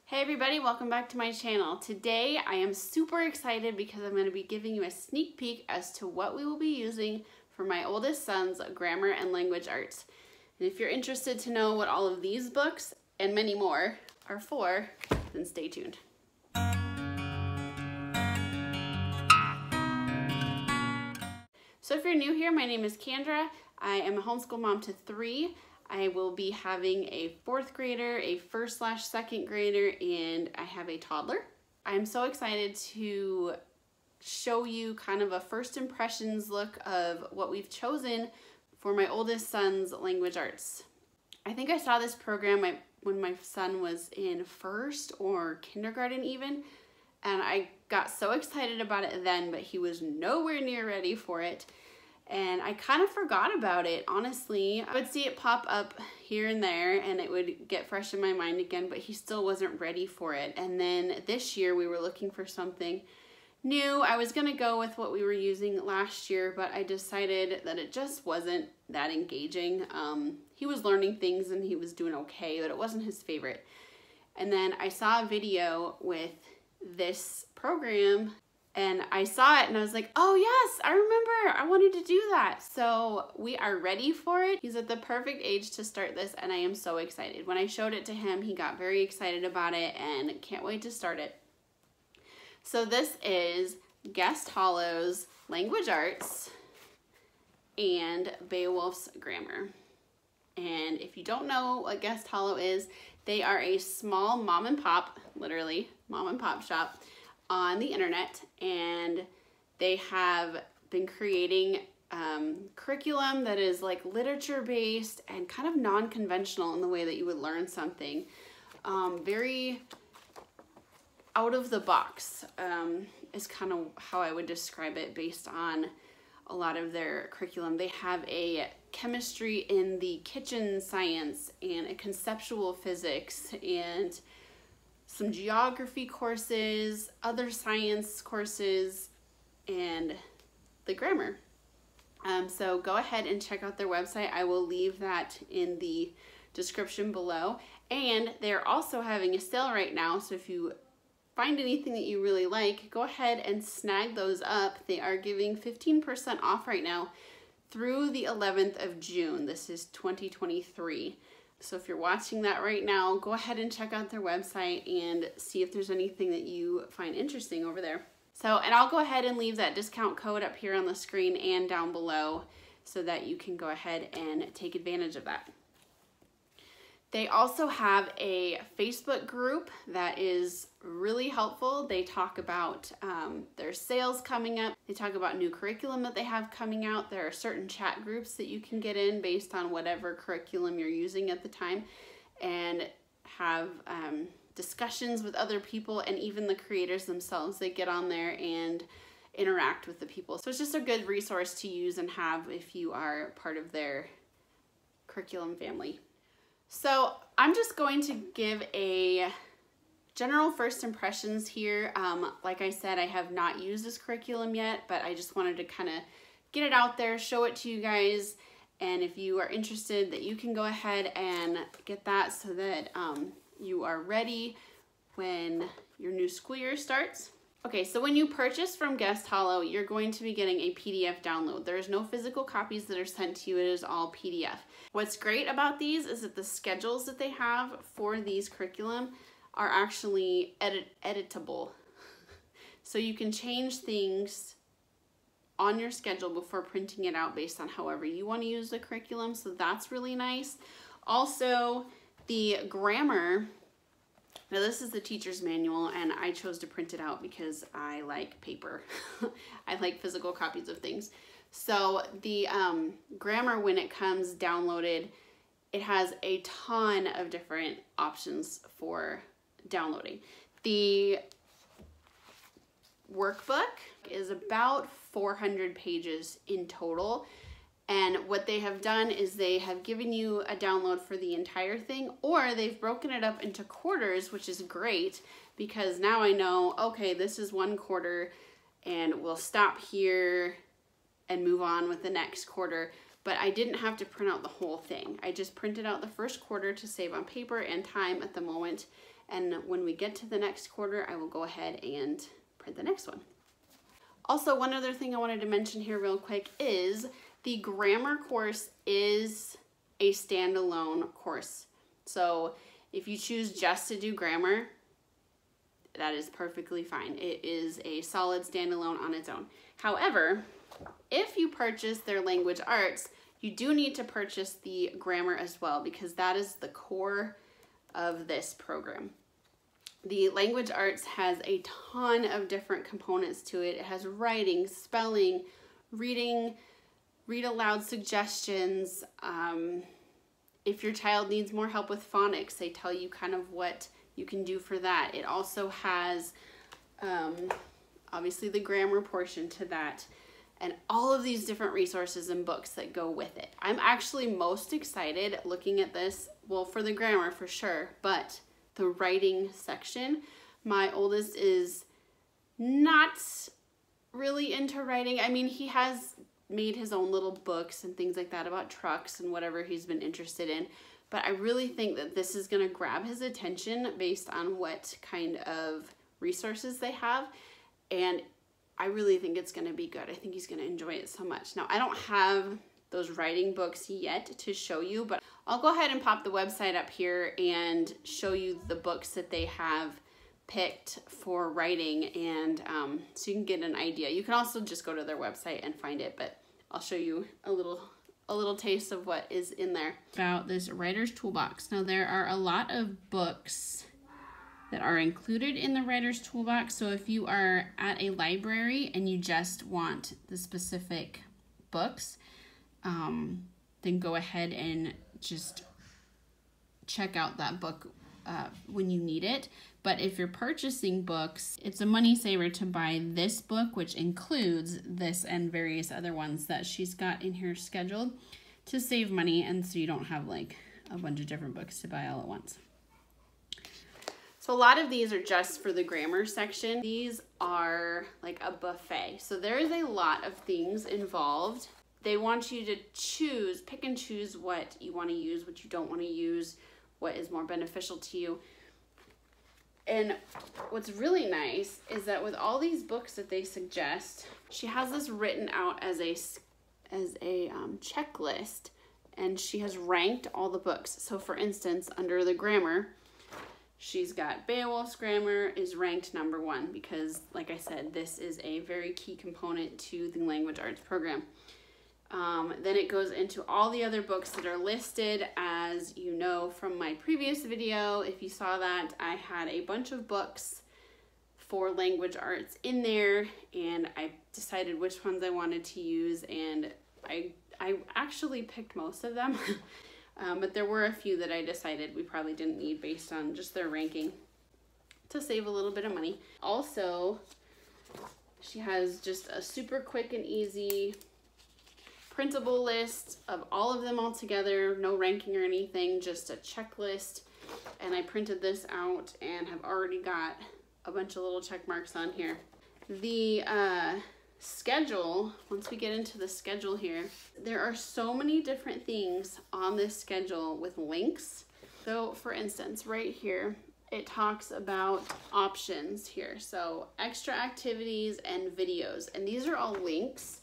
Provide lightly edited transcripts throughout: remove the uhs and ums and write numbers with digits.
Hey everybody, welcome back to my channel. Today I am super excited because I'm going to be giving you a sneak peek as to what we will be using for my oldest son's grammar and language arts. And if you're interested to know what all of these books and many more are for, then stay tuned. So if you're new here, my name is Kendra. I am a homeschool mom to 3. I will be having a 4th grader, a 1st/2nd grader, and I have a toddler. I'm so excited to show you kind of a first impressions look of what we've chosen for my oldest son's language arts. I think I saw this program when my son was in 1st or kindergarten even, and I got so excited about it then, but he was nowhere near ready for it. And I kind of forgot about it, honestly. I would see it pop up here and there and it would get fresh in my mind again, but he still wasn't ready for it. And then this year we were looking for something new. I was gonna go with what we were using last year, but I decided that it just wasn't that engaging. He was learning things and he was doing okay, but it wasn't his favorite. And then I saw a video with this program and I saw it and I was like, oh yes, I remember, I wanted to do that. So we are ready for it. He's at the perfect age to start this and I am so excited. When I showed it to him, he got very excited about it and can't wait to start it. So this is Guest Hollow's Language Arts and Beowulf's Grammar. And if you don't know what Guest Hollow is, they are a small mom and pop, literally mom and pop shop on the internet, and they have been creating curriculum that is like literature based and kind of non-conventional in the way that you would learn something. Very out of the box is kind of how I would describe it based on a lot of their curriculum. They have a chemistry in the kitchen science and a conceptual physics and some geography courses, other science courses, and the grammar. So go ahead and check out their website. I will leave that in the description below. And they're also having a sale right now, so if you find anything that you really like, go ahead and snag those up. They are giving 15% off right now through the 11th of June. This is 2023. So if you're watching that right now, go ahead and check out their website and see if there's anything that you find interesting over there. So, and I'll go ahead and leave that discount code up here on the screen and down below so that you can go ahead and take advantage of that. They also have a Facebook group that is really helpful. They talk about their sales coming up. They talk about new curriculum that they have coming out. There are certain chat groups that you can get in based on whatever curriculum you're using at the time, and have discussions with other people, and even the creators themselves. They get on there and interact with the people. So it's just a good resource to use and have if you are part of their curriculum family. So I'm just going to give a general first impressions here. Like I said, I have not used this curriculum yet, but I just wanted to kind of get it out there, show it to you guys. And if you are interested, that you can go ahead and get that so that you are ready when your new school year starts. Okay, so when you purchase from Guest Hollow, you're going to be getting a PDF download. There's no physical copies that are sent to you. It is all PDF. What's great about these is that the schedules that they have for these curriculum are actually editable. So you can change things on your schedule before printing it out based on however you want to use the curriculum. So that's really nice. Also, the grammar. Now this is the teacher's manual, and I chose to print it out because I like paper. I like physical copies of things. So the grammar, when it comes downloaded, it has a ton of different options for downloading. The workbook is about 400 pages in total. And what they have done is they have given you a download for the entire thing, or they've broken it up into quarters, which is great because now I know, okay, this is one quarter and we'll stop here and move on with the next quarter. But I didn't have to print out the whole thing. I just printed out the first quarter to save on paper and time at the moment. And when we get to the next quarter, I will go ahead and print the next one. Also, one other thing I wanted to mention here real quick is the grammar course is a standalone course. So if you choose just to do grammar, that is perfectly fine. It is a solid standalone on its own. However, if you purchase their language arts, you do need to purchase the grammar as well, because that is the core of this program. The language arts has a ton of different components to it. It has writing, spelling, reading, read aloud suggestions. If your child needs more help with phonics, they tell you kind of what you can do for that. It also has obviously the grammar portion to that, and all of these different resources and books that go with it. I'm actually most excited looking at this, well, for the grammar for sure, but the writing section. My oldest is not really into writing. I mean, he has made his own little books and things like that about trucks and whatever he's been interested in, but I really think that this is going to grab his attention based on what kind of resources they have, and I really think it's going to be good. I think he's going to enjoy it so much. Now, I don't have those writing books yet to show you, but I'll go ahead and pop the website up here and show you the books that they have picked for writing, and so you can get an idea. You can also just go to their website and find it, but I'll show you a little taste of what is in there. About this writer's toolbox. Now, there are a lot of books that are included in the writer's toolbox, so if you are at a library and you just want the specific books, then go ahead and just check out that book when you need it. But if you're purchasing books, it's a money saver to buy this book, which includes this and various other ones that she's got in here scheduled, to save money, and so you don't have like a bunch of different books to buy all at once. So a lot of these are just for the grammar section. These are like a buffet. So there is a lot of things involved. They want you to choose, pick and choose what you want to use, what you don't want to use, what is more beneficial to you. And what's really nice is that with all these books that they suggest, she has this written out as a checklist, and she has ranked all the books. So for instance, under the grammar, she's got Beowulf's grammar is ranked #1 because, like I said, this is a very key component to the language arts program. Then it goes into all the other books that are listed. As you know from my previous video, if you saw that, I had a bunch of books for language arts in there, and I decided which ones I wanted to use, and I actually picked most of them, but there were a few that I decided we probably didn't need based on just their ranking to save a little bit of money. Also, she has just a super quick and easy printable list of all of them all together, no ranking or anything, just a checklist. And I printed this out and have already got a bunch of little check marks on here. The schedule, once we get into the schedule here, there are so many different things on this schedule with links. So for instance, right here, it talks about options here. So extra activities and videos, and these are all links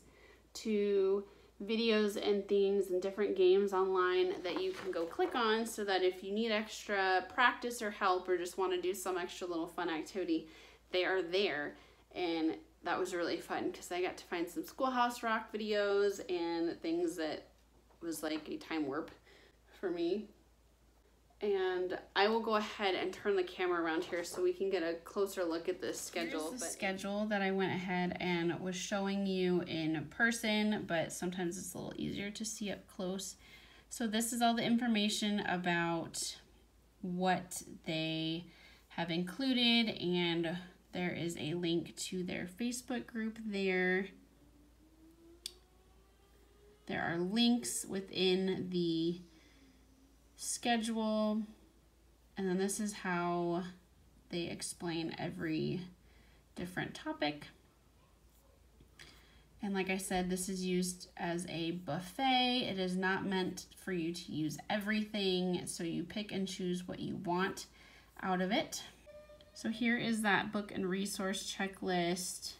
to videos and themes and different games online that you can go click on, so that if you need extra practice or help or just want to do some extra little fun activity, they are there. And that was really fun because I got to find some Schoolhouse Rock videos and things that was like a time warp for me. And I will go ahead and turn the camera around here so we can get a closer look at this schedule. Here's the schedule that I went ahead and was showing you in person, but sometimes it's a little easier to see up close. So this is all the information about what they have included, and there is a link to their Facebook group there. There are links within the schedule, and then this is how they explain every different topic. And like I said, this is used as a buffet. It is not meant for you to use everything, so you pick and choose what you want. out of it. So here is that book and resource checklist.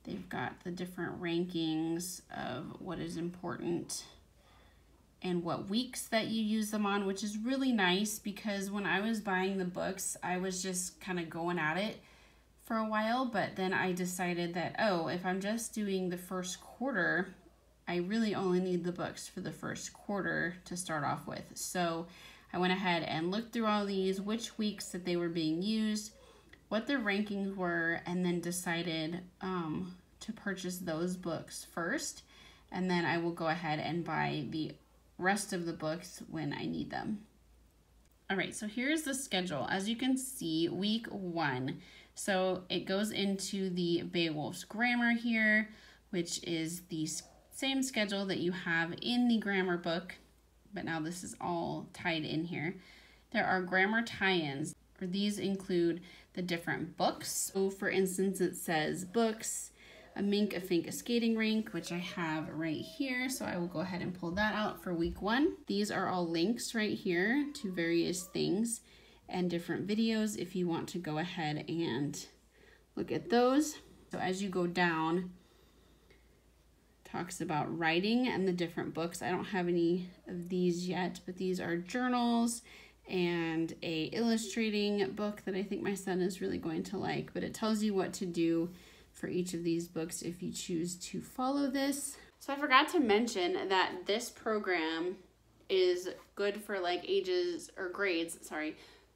They've got the different rankings of what is important and what weeks that you use them on, which is really nice because when I was buying the books, I was just kind of going at it for a while, but then I decided that, oh, if I'm just doing the first quarter, I really only need the books for the first quarter to start off with. So I went ahead and looked through all these, which weeks that they were being used, what their rankings were, and then decided to purchase those books first, and then I will go ahead and buy the rest of the books when I need them. All right, so here's the schedule. As you can see, week 1. So it goes into the Beowulf's grammar here, which is the same schedule that you have in the grammar book, but now this is all tied in here. There are grammar tie-ins. These include the different books. So for instance, it says books, a mink, a fink, a skating rink, which I have right here. So I will go ahead and pull that out for week 1. These are all links right here to various things and different videos if you want to go ahead and look at those. So as you go down, it talks about writing and the different books. I don't have any of these yet, but these are journals and a illustrating book that I think my son is really going to like, but it tells you what to do for each of these books if you choose to follow this. So I forgot to mention that this program is good for like ages or grades,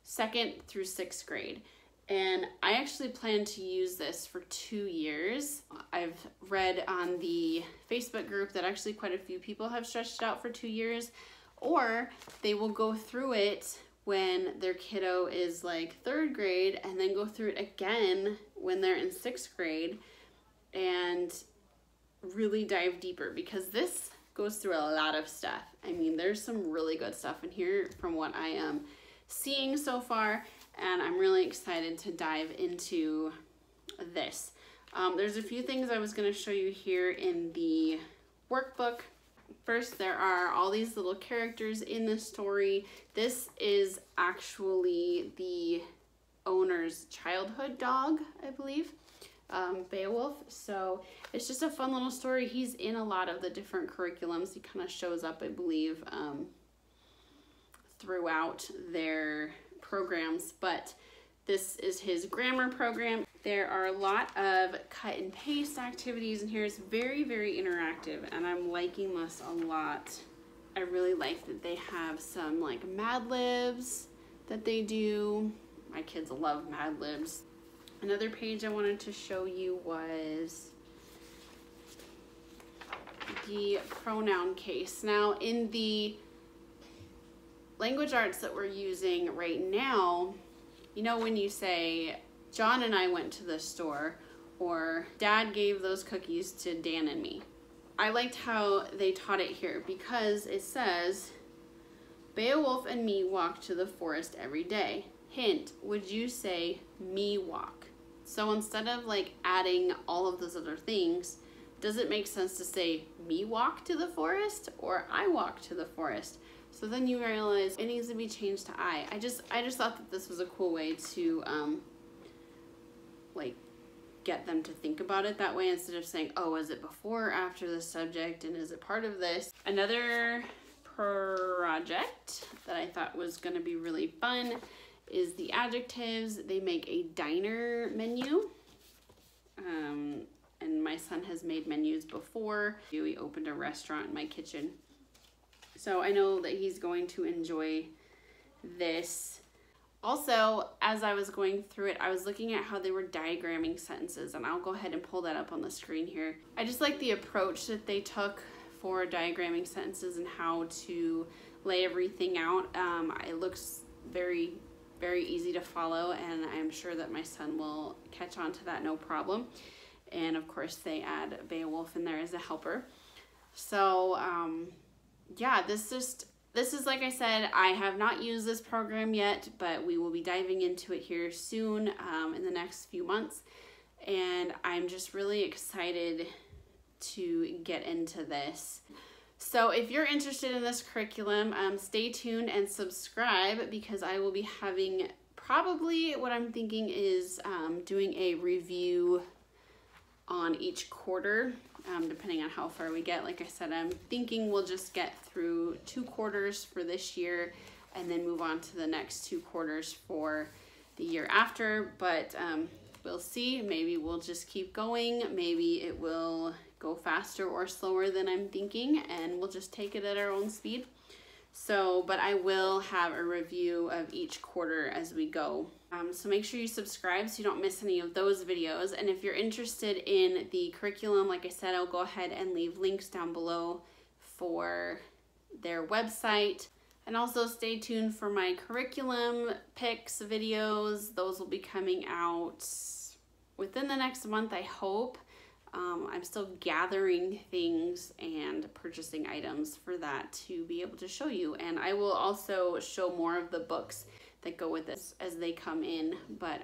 2nd through 6th grade. And I actually plan to use this for 2 years. I've read on the Facebook group that actually quite a few people have stretched it out for 2 years, or they will go through it when their kiddo is like 3rd grade and then go through it again when they're in 6th grade and really dive deeper, because this goes through a lot of stuff. I mean, there's some really good stuff in here from what I am seeing so far, and I'm really excited to dive into this. There's a few things I was going to show you here in the workbook. First, there are all these little characters in the story. This is actually the owner's childhood dog, I believe, Beowulf. So it's just a fun little story. He's in a lot of the different curriculums. He kind of shows up, I believe, throughout their programs, but this is his grammar program. There are a lot of cut and paste activities in here. It's very, very interactive, and I'm liking this a lot. I really like that they have some like Mad Libs that they do. My kids love Mad Libs. Another page I wanted to show you was the pronoun case. Now in the language arts that we're using right now, you know, when you say, John and I went to the store, or Dad gave those cookies to Dan and me. I liked how they taught it here because it says, Beowulf and me walk to the forest every day. Hint, would you say me walk? So instead of like adding all of those other things, does it make sense to say me walk to the forest or I walk to the forest? So then you realize it needs to be changed to I. I just thought that this was a cool way to like get them to think about it that way instead of saying, oh, is it before or after the subject and is it part of this? Another project that I thought was going to be really fun is the adjectives. They make a diner menu. And my son has made menus before. We opened a restaurant in my kitchen. So I know that he's going to enjoy this. Also, as I was going through it, I was looking at how they were diagramming sentences, and I'll go ahead and pull that up on the screen here. I just like the approach that they took for diagramming sentences and how to lay everything out. It looks very, very easy to follow, and I'm sure that my son will catch on to that no problem. And of course, they add Beowulf in there as a helper. So, yeah, this is, like I said, I have not used this program yet, but we will be diving into it here soon in the next few months. And I'm just really excited to get into this. So if you're interested in this curriculum, stay tuned and subscribe, because I will be having probably what I'm thinking is doing a review on each quarter, depending on how far we get. Like I said, I'm thinking we'll just get through 2 quarters for this year and then move on to the next 2 quarters for the year after, but we'll see. Maybe we'll just keep going. Maybe it will go faster or slower than I'm thinking, and we'll just take it at our own speed. So, but I will have a review of each quarter as we go. So make sure you subscribe so you don't miss any of those videos. And if you're interested in the curriculum, like I said, I'll go ahead and leave links down below for their website. And also stay tuned for my curriculum picks videos. Those will be coming out within the next month, I hope. I'm still gathering things and purchasing items for that to be able to show you. And I will also show more of the books that go with this as they come in. But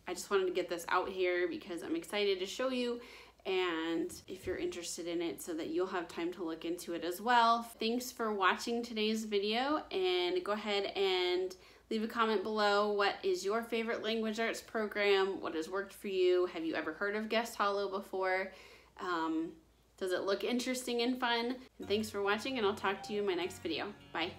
I just wanted to get this out here because I'm excited to show you, and if you're interested in it, so that you'll have time to look into it as well. Thanks for watching today's video, and go ahead and leave a comment below. What is your favorite language arts program? What has worked for you? Have you ever heard of Guest Hollow before? Does it look interesting and fun? And thanks for watching, and I'll talk to you in my next video. Bye.